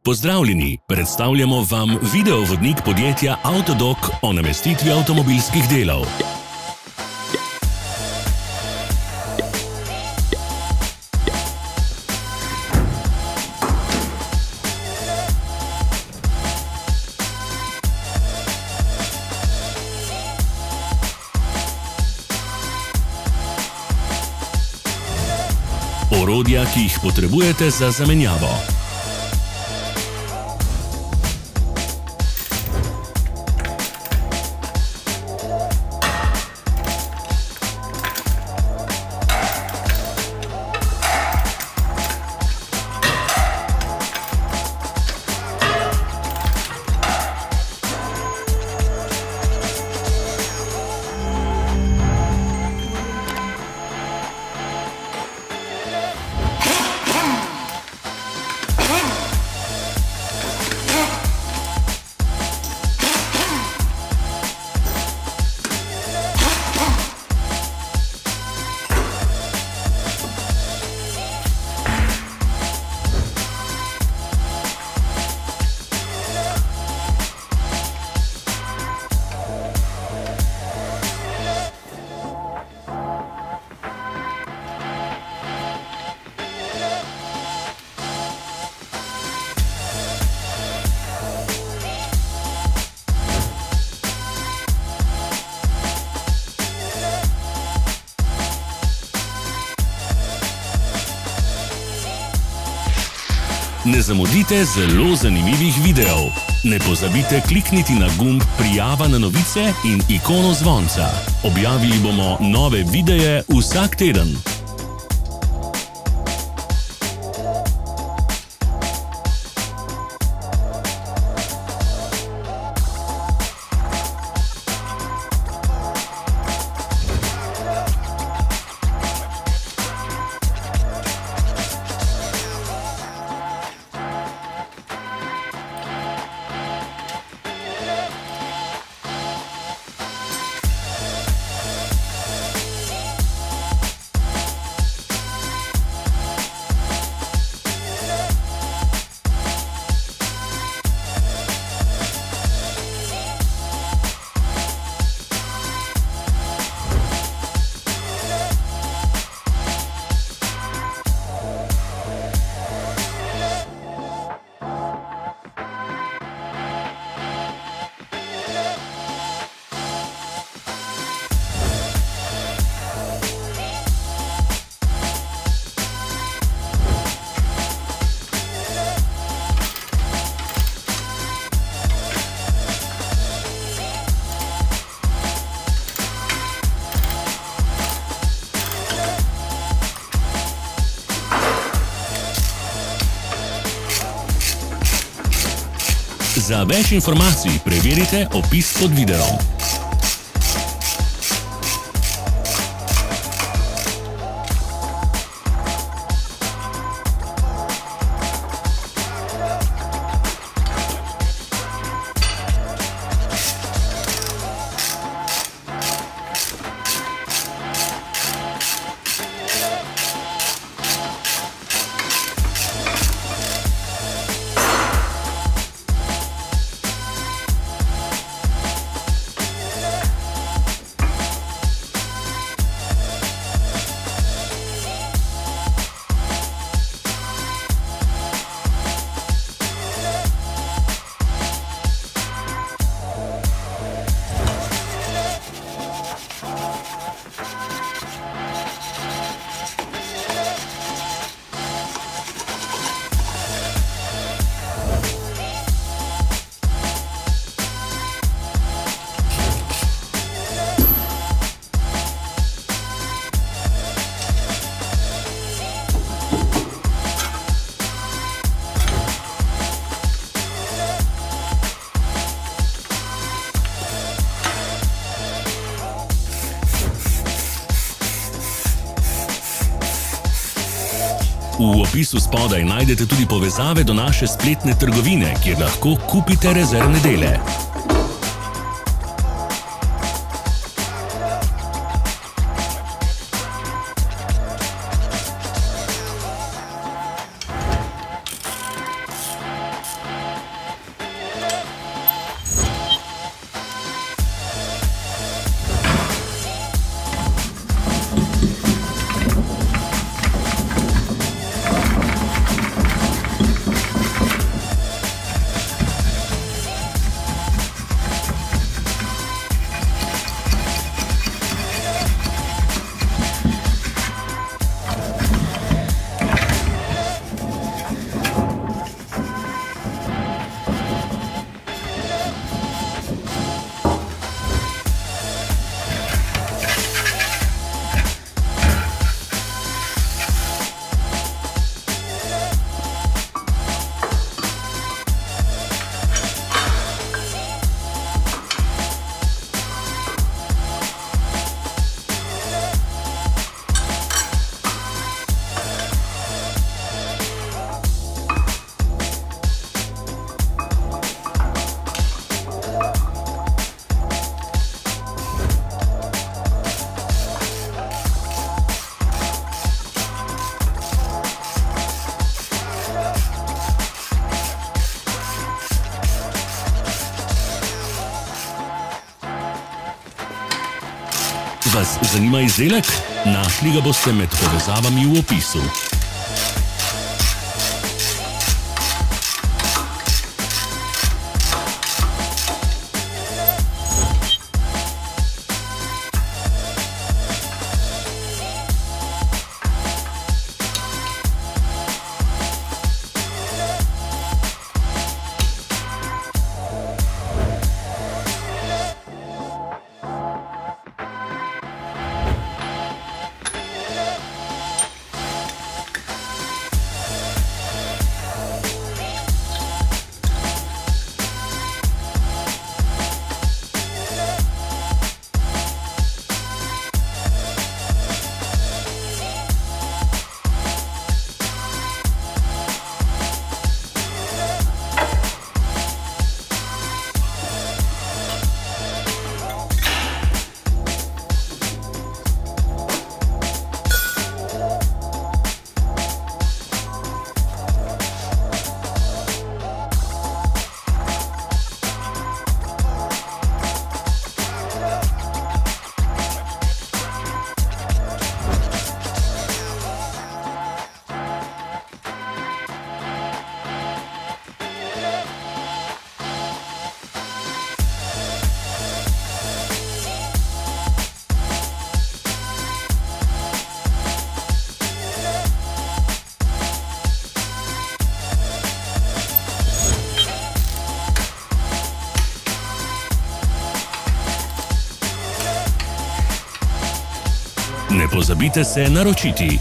Pozdravljeni, predstavljamo vam videovodnik podjetja Avtodok o namestitvi avtomobilskih delov. Orodja, ki jih potrebujete za zamenjavo. Ne zamudite zelo zanimivih videov. Ne pozabite klikniti na gumb Prijava na novice in ikono zvonca. Objavili bomo nove videe vsak teden. Za več informacij preverite opis pod videom. V opisu spodaj najdete tudi povezave do naše spletne trgovine, kjer lahko kupite rezervne dele. Vas zanima izdelek? Našli ga boste med povezavami v opisu. Ne pozabite se naročiti.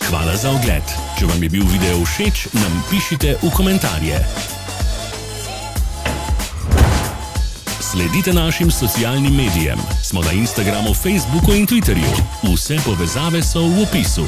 Hvala za ogled. Če vam je bil video všeč, nam pišite v komentarje. Sledite našim socialnim medijem. Smo na Instagramu, Facebooku in Twitterju. Vse povezave so v opisu.